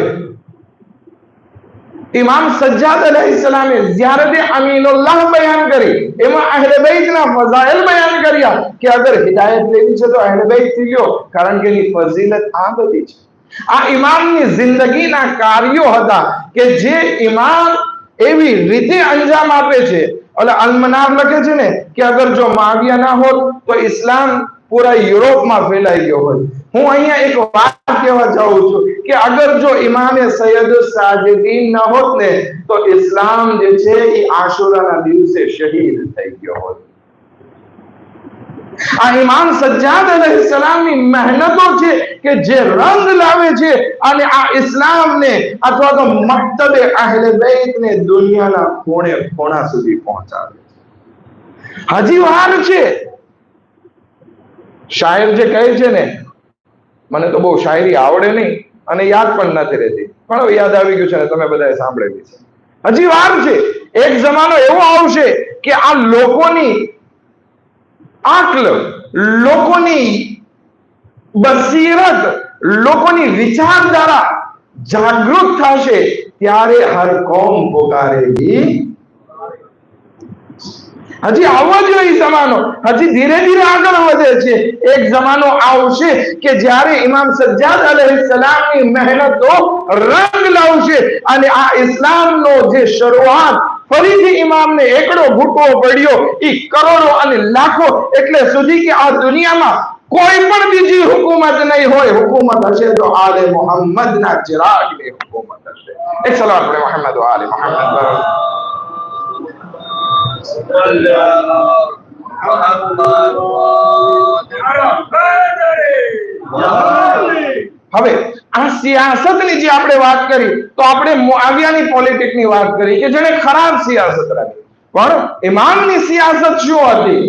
ઇમામ સજ્જાદ અલૈહિસ્સલામે ઝિયારત અમીનુલ્લાહ બયાન કરી, એમાં અહેલે બેતના ફઝાઇલ બયાન કર્યા કે અગર હિદાયત લેવી છે તો અહેલે બેત થી લ્યો, કારણ કે એની ફઝીલત આ બધી છે. આ ઇમામની જિંદગીના કાર્યો હતા કે જે ઇમામ એવી રીતે અંજામ આપે છે. ઓલા અલ-મનાર લખે છે ને કે અગર જો મુઆવિયા ના હોત તો ઇસ્લામ પૂરા યુરોપમાં ફેલાઈ ગયો હોત. હું અહીંયા એક વાત કહેવા જાઉં છું કે અગર જો ઇમામે સૈયદુસ સાજિદીન ન હોત ને તો ઇસ્લામ જે છે એ આશુરાના દિવસે શહીદ થઈ ગયો હોત. આ ઇમામ સજ્જાદ અલૈહિસ્સલામની મહેનતો છે કે જે રંગ લાવે છે અને આ ઇસ્લામને અથવા તો મક્તબે અહેલે બેતને દુનિયાના ખૂણે ખૂણા સુધી પહોંચાડે છે. હજી વાર છે. શાયર જે કહે છે ને, મને તો બહુ શાયરી આવડે નહીં અને યાદ પણ નથી રહેતી, પણ હવે યાદ આવી ગયું છે અને તમે બધાએ સાંભળેલી છે. હજી વાર છે. એક જમાનો એવો આવશે કે આ લોકોની આકલ, લોકોની બસીરત, લોકોની વિચારધારા જાગૃત થશે, ત્યારે હર કોમ પોકારેગી. હજી આવવો જોઈએ જમાનો, હજી ધીરે ધીરે આગળ વધે છે. એક જમાનો આવશે કે જ્યારે ઇમામ સજ્જાદ અલૈહિસ્સલામની મહેનતો રંગ લાવશે અને આ ઇસ્લામનો જે શરૂઆત ફરીથી ઇમામને એકડો ઘૂંટવો પડ્યો, એ કરોડો અને લાખો એટલે સુધી કે આ દુનિયામાં કોઈ પણ બીજી હુકુમત નહીં હોય. હુકુમત હશે તો આલે મોહમ્મદના ચિરાગની હુકુમત હશે. એક સલામ આપણે મોહમ્મદ વ આલે મોહમ્મદ પર. હવે આ સિયાસતની જે આપણે વાત કરી તો આપણે મુઆવિયાની પોલિટિક્સની વાત કરી કે જેને ખરાબ સિયાસત રાખી, પણ ઇમામની સિયાસત શું હતી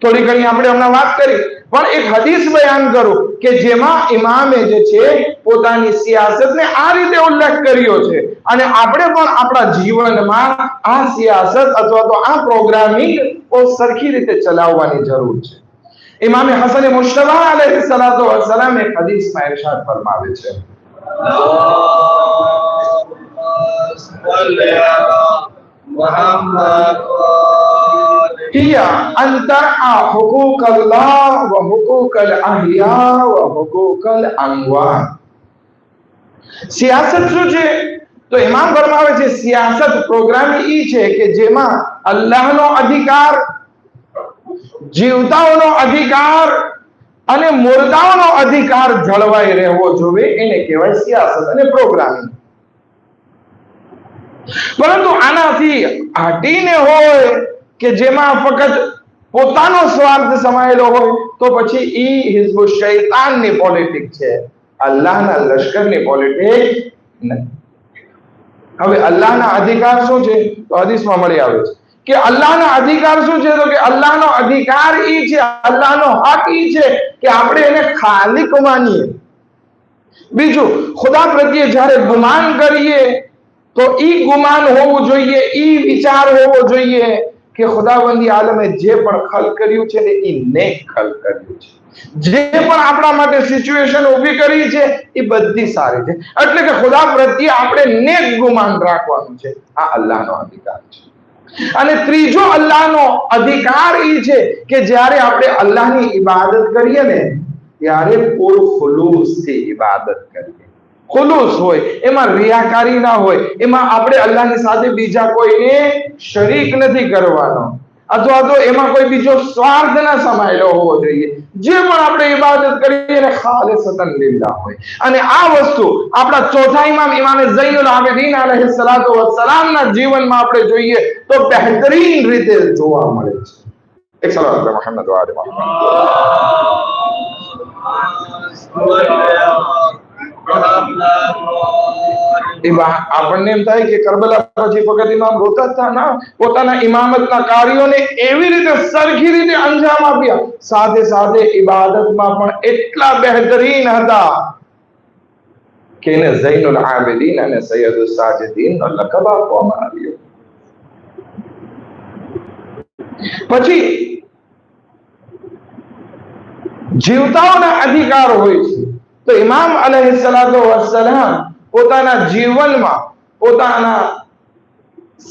થોડી ઘણી આપણે હમણાં વાત કરી. પણ એક હદીસ બયાન કરું કે જેમાં ઇમામે જે છે પોતાની સિયાસતને આ રીતે ઉલ્લેખ કર્યો છે અને આપણે પણ આપણા જીવનમાં આ સિયાસત અથવા તો આ પ્રોગ્રામિંગ સરખી રીતે ચલાવવાની જરૂર છે. ઇમામે હસન મુશ્તબા અલૈહિસ્સલાતુ વસ્સલામ એક હદીસમાં ઇરશાદ ફરમાવે છે, أن ترعى حقوق الله وحقوق الأحياء وحقوق الأموات. સિયાસત શું છે? તો ઇમામ ફરમાવે છે સિયાસત પ્રોગ્રામ ઈ છે કે જેમાં અલ્લાહનો અધિકાર, જીવતાઓનો અધિકાર અને મુર્દાઓનો અધિકાર જળવાઈ રહેવો જોઈએ, એને કહેવાય સિયાસત અને પ્રોગ્રામિંગ. પરંતુ આનાથી હટીને હોય કે જેમાં ફક્ત પોતાનો સ્વાર્થ સમાયેલો હોય તો પછી ઈ હિઝબુલ શૈતાનની પોલિટિક છે, અલ્લાહના લશ્કરની પોલિટિક નહીં. હવે અલ્લાહના અધિકાર શું છે? તો હદીસમાં મળી આવે છે કે અલ્લાહના અધિકાર શું છે? તો કે અલ્લાહનો અધિકાર ઈ છે, અલ્લાહનો હક ઈ છે કે આપણે એને ખાલિક માનીએ. બીજું, ખુદા પ્રત્યે જ્યારે ગુમાન કરીએ તો ઈ ગુમાન હોવું જોઈએ, ઈ વિચાર હોવો જોઈએ કે ખુદાવંદી આલમે જે પણ ખલ કર્યું છે ને એ નેક ખલ કર્યું છે, જે પણ આપણા માટે સિચ્યુએશન ઊભી કરી છે એ બધી સારી છે, એટલે કે ખુદા પ્રત્યે આપણે નેક ગુમાન રાખવાનું છે. આ અલ્લાહનો અધિકાર છે. અને ત્રીજો અલ્લાહનો અધિકાર એ છે કે જ્યારે આપણે અલ્લાહની ઇબાદત કરીએ ને ત્યારે પૂરું ખુલૂસથી ઇબાદત કરીએ. ખુલૂસ હોય, એમાં રિયાકારી ના હોય, એમાં આપણે અલ્લાહની સાથે બીજા કોઈને શરીક નથી કરવાનો અથવા તો એમાં કોઈ બીજો સ્વાર્થ ના સમાયેલો હોવો જોઈએ. જે પણ આપણે ઇબાદત કરીએ ને ખાલિસતન લિલ્લાહ હોય. અને આ વસ્તુ આપણા ચોથા ઇમામ ઇમામે ઝૈનુલ આબિદીન અલૈહિસ્સલાતુ વસ્સલામના જીવનમાં આપણે જોઈએ તો બહેતરીન રીતે જોવા મળે છે. એક સલામ અલા મુહમ્મદ વ આલે મુહમ્મદ. આપણને એમ થાય કે કરબલા પછી ફક્ત ઇમામ રોતા હતા ના, પોતાના ઇમામતના કાર્યોને એવી રીતે સરખી રીતે અંજામ આપ્યા, સાથે સાથે ઇબાદતમાં પણ એટલા બહેતરીન હતા કે એને ઝૈનુલ આબિદીન અને સૈયદુસ સાજિદીન નો લકબ આપવામાં આવ્યો. પછી જીવતાઓના અધિકાર હોય છે તો ઇમામ અલૈહિસ્સલાતુ વસ્સલામ પોતાના જીવનમાં પોતાના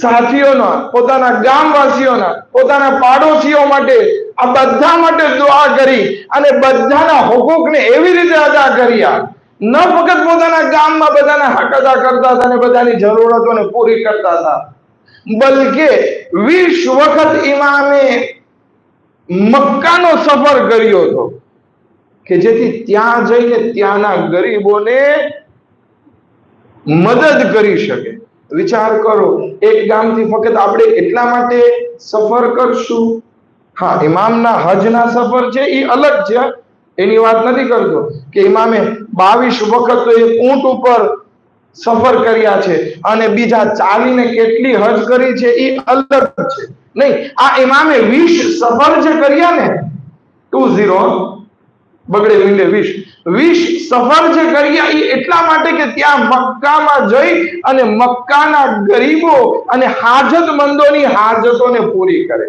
સાથીઓના, પોતાના ગામવાસીઓના, પોતાના પાડોશીઓ માટે આ બધા માટે દુઆ કરી અને બધાના હુકુકને એવી રીતે અદા કર્યા. ન ફક્ત પોતાના ગામમાં બધાના હક અદા કરતા હતા અને બધાની જરૂરતોને પૂરી કરતા હતા, બલકે 20 વખત ઇમામે મક્કાનો સફર કર્યો હતો કે જેથી ત્યાં જઈને ત્યાંના ગરીબોને મદદ કરી શકે. વિચાર કરો, એક ગામથી ફક્ત આપણે એટલા માટે સફર કરશું. હા, ઇમામના હજના સફર છે એ અલગ છે, એની વાત નથી કરતો કે ઇમામે 22 વખત તો એક ઊંટ ઉપર સફર કર્યા છે અને બીજા ચાલીને કેટલી હજ કરી છે એ અલગ છે. નહીં, આ ઇમામે 20 સફર જે કર્યા ને 20 બગડે મીંડે 20 સફર જે કર્યા એ એટલા માટે કે ત્યાં મક્કામાં જઈ અને મક્કાના ગરીબો અને હાજતમંદોની હાજતોને પૂરી કરે.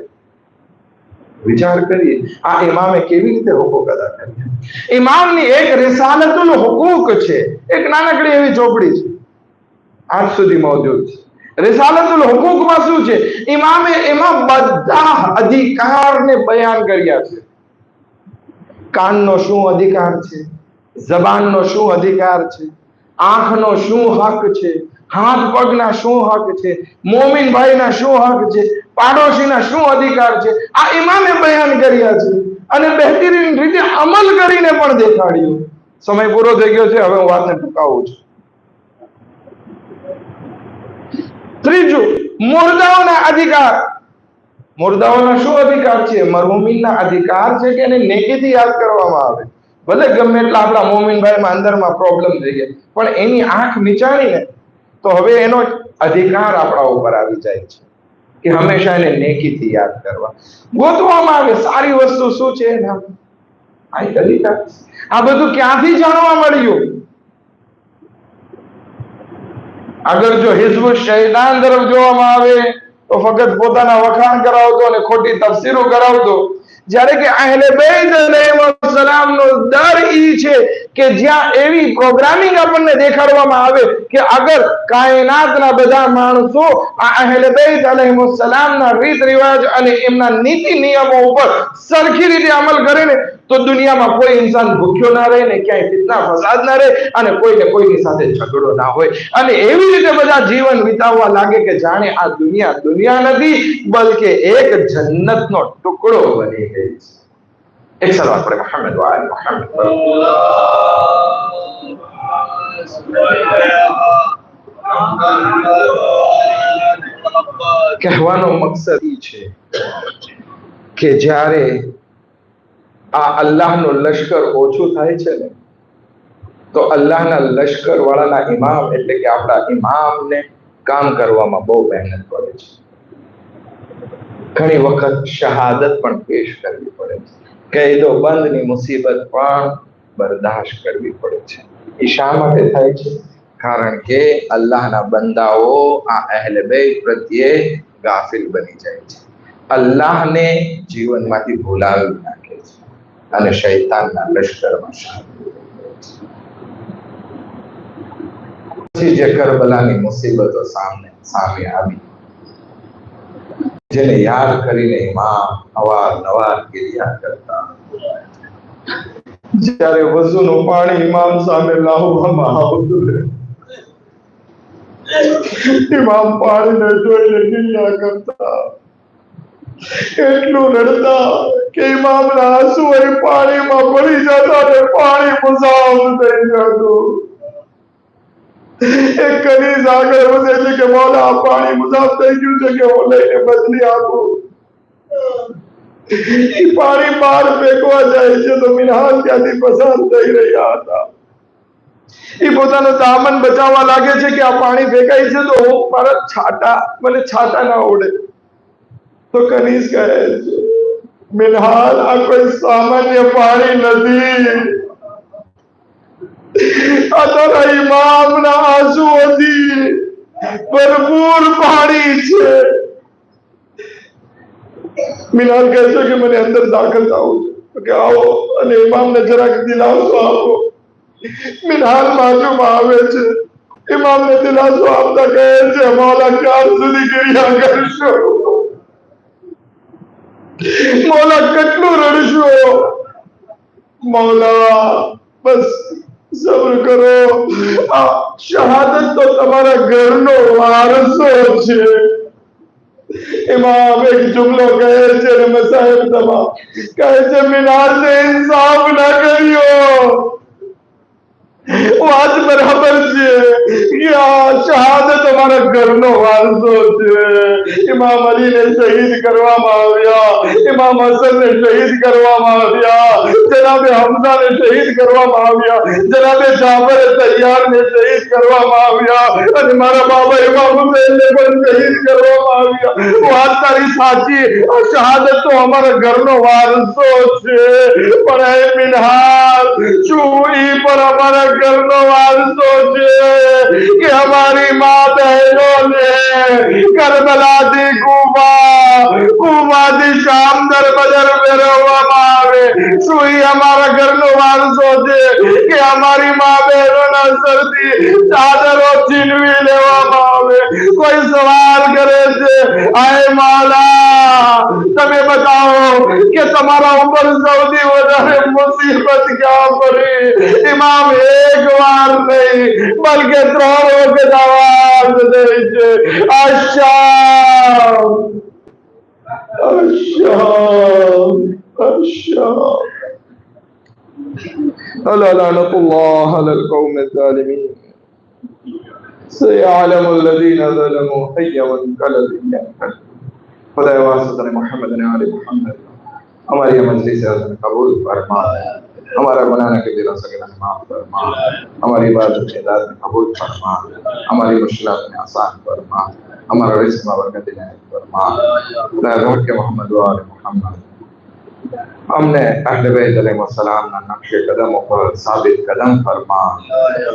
વિચાર કરીએ આ ઇમામે કેવી રીતે હુકુક અદા કર્યા. ઇમામની એક રિસાલતુલ હુકુક છે, એક નાનકડી એવી ચોપડી છે, આજ સુધી મોજૂદ છે. રિસાલતુલ હુકુકમાં શું છે? ઇમામે એમાં બધા અધિકારને બયાન કર્યા છે. કાનનો શું અધિકાર છે, જબાનનો શું અધિકાર છે, આંખનો શું હક છે, હાથ પગના શું હક છે, મોમિન ભાઈના શું હક છે, પાડોશીના શું અધિકાર છે, આ ઇમામે બયાન કર્યા છે અને બહેતરીન રીતે અમલ કરીને પણ દેખાડ્યું. સમય પૂરો થઈ ગયો છે, હવે હું વાતને ટૂંકાવું છું. ત્રીજું, મુર્દાઓના અધિકાર. મુર્દાઓના શું અધિકાર છે? મરહુમીનના અધિકાર છે કે એને નેકીથી યાદ કરવામાં આવે. ભલે ગમે એટલા આપણા મોમિન ભાઈમાં અંદરમાં પ્રોબ્લેમ થઈ ગયા, પણ એની આંખ નીચાણીને તો હવે એનો અધિકાર આપણા ઉપર આવી જાય છે કે હંમેશા એને નેકીથી યાદ કરવા. ગોતવામાં આવે સારી વસ્તુ શું છે એના આ અધિકાર. આ બધું ક્યાંથી જાણવા મળ્યું? અગર જો હિઝબ શૈતાન તરફ જોવામાં આવે તો ફક્ત પોતાના વખાણ કરાવતો અને ખોટી તફસીરો કરાવતો. જ્યારે કે અહેલે બેત અલૈહિસ્સલામનો દર ઈ છે કે જ્યાં એવી પ્રોગ્રામિંગ આપણને દેખાડવામાં આવે કે અગર કાયનાતના બધા માણસો આ અહેલે બેત અલૈહિસ્સલામના રીત રિવાજ અને એમના નીતિ નિયમો ઉપર સરખી રીતે અમલ કરે ને તો દુનિયામાં કોઈ ઇન્સાન ભૂખ્યો ના રહે ને ક્યાંય ફિતના ફસાદ ના રહે અને કોઈને કોઈની સાથે ઝઘડો ના હોય અને એવી રીતે બધા જીવન વિતાવવા લાગે કે જાણે આ દુનિયા નથી બલકે એક જન્નતનો ટુકડો બની ગઈ છે. એક સલાત પર મુહમ્મદ વ આલે મુહમ્મદ. કહેવાનો મકસદ એ છે કે જ્યારે આ અલ્લાહનું લશ્કર ઓછું થાય છે ને તો અલ્લાહના લશ્કર વાળાના ઇમામ એટલે કે આપણા ઇમામને કામ કરવામાં બહુ મહેનત પડે છે. ઘણી વખત શહાદત પણ પેશ કરવી પડે છે. કૈદો બંધની મુસીબત પણ બરદાશ્ત કરવી પડે છે. એ શા માટે થાય છે? કારણ કે અલ્લાહના બંદાઓ આ અહેલે બેત પ્રત્યે ગાફિલ બની જાય છે, અલ્લાહને જીવનમાંથી ભૂલાવી નાખે છે અને શૈતાનના લશ્કરમાં શામિલ પછી જે કરબલાની મુસીબતો સામે આવી, જેને યાદ કરીને ઇમામ અવારનવાર ગિરિયા કરતા. જ્યારે વઝુનું પાણી ઇમામ સામે લાવવામાં આવતું ઇમામ પાણીને જોઈને ગિરિયા કરતા, એટલું રડતા કે ઇમામના આંસુ એ પાણીમાં ભળી જતા અને પાણી મુસાફ થઈ જતું. એક કનીઝ આગળ વધે છે કે મોલા આ પાણી મુસાફ થઈ ગયું છે કે હું લઈને બદલી આપું. એ પાણી બહાર ફેંકવા જાય છે તો મિનહાલ ત્યાંથી પસાર થઈ રહ્યા હતા. એ પોતાનો દામન બચાવવા લાગે છે કે આ પાણી ફેંકાય છે તો હું મને છાતા ના ઉડે. તો કનીઝ કહે છે મિનહાલ આ કોઈ સામાન્ય પાણી નથી, આ તારા ઇમામના આંસુઓથી ભરપૂર પાણી છે. મિનહાલ કહે છે કે મને અંદર દાખલ થવું છે કે આવો અને ઇમામને જરાક દિલાસો આપો. મિનહાલ બાજુમાં આવે છે, ઇમામને દિલાસો આપતા કહે છે મૌલા ક્યાં સુધી ગિરિયા કરશો? મૌલા કેટલું રડશો? મૌલા બસ સબ્ર કરો, આ શહાદત તો તમારા ઘરનો વારસો છે. ઇમામ એક જુમલો કહે છે અને મસાહેબ તમામ કહે છે મિનહાલને ઇન્સાફ ના કર્યો. વાત બરાબર છે કે આ શહાદત અમારા ઘરનો વારસો છે. ઇમામ અલીને શહીદ કરવામાં આવ્યા, ઇમામ હસનને શહીદ કરવામાં આવ્યા, જનાબે હમઝાને શહીદ કરવામાં આવ્યા, જનાબે જાફર તૈયારને શહીદ કરવામાં આવ્યા અને મારા બાબા ઇમામ હુસૈનને પણ શહીદ કરવામાં આવ્યા. વાત તારી સાચી, આ શહાદત તો અમારા ઘરનો વારસો છે. પણ એ મિનહાલ શું ઈ પર અમારા ઘરનો વારસો છે કે અમારી મા બહેનોને કરબલાથી કુફાથી શામ દરબદર ફેરવવામાં આવે. શું ઈ અમારા ઘરનો વારસો છે કે અમારી મા બહેનોના સરથી ચાદરો છીનવી લેવામાં આવે? કોઈ સવાલ કરે છે, આય માલા તમે બતાવો કે તમારા ઉપર સૌથી વધારે મુસીબત ક્યાં પડી? ઇમામ એક વાર નહીં બલકે 3 વખત આવાજ દે છે, અશામ અશામ અશામ. ألا لعنة الله على القوم الظالمين. سيعلم الذين ظلموا أي منقلب ينقلبون. खुदा वास्ते मोहम्मद ने आले मोहम्मद हमारी मजलिस से कबूल फरमा, हमारा गुनाह के दिलों से गिला माफ फरमा, हमारी इबादत के दाद में कबूल फरमा, हमारी मुश्किलात में आसान फरमा, हमारा रिस्क में बरकत इनायत फरमा. खुदा रोह के मोहम्मद व आले मोहम्मद हमने अहले बैत अलैहिस्सलाम ना नक्शे कदमों पर साबित कदम फरमा.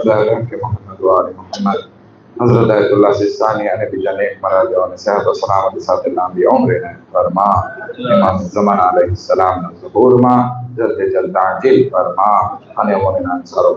खुदा रोह के मोहम्मद व आले मोहम्मद हज़रत अयतुल्लाह सिस्तानी ने भी जाने मराज और सेहत और सलामत के साथ लंबी उम्र ने फरमा. इमाम ज़मान अलैहिस्सलाम ने ज़हूर मा जल्द ताजिल फरमा. अने मोमिनान सारो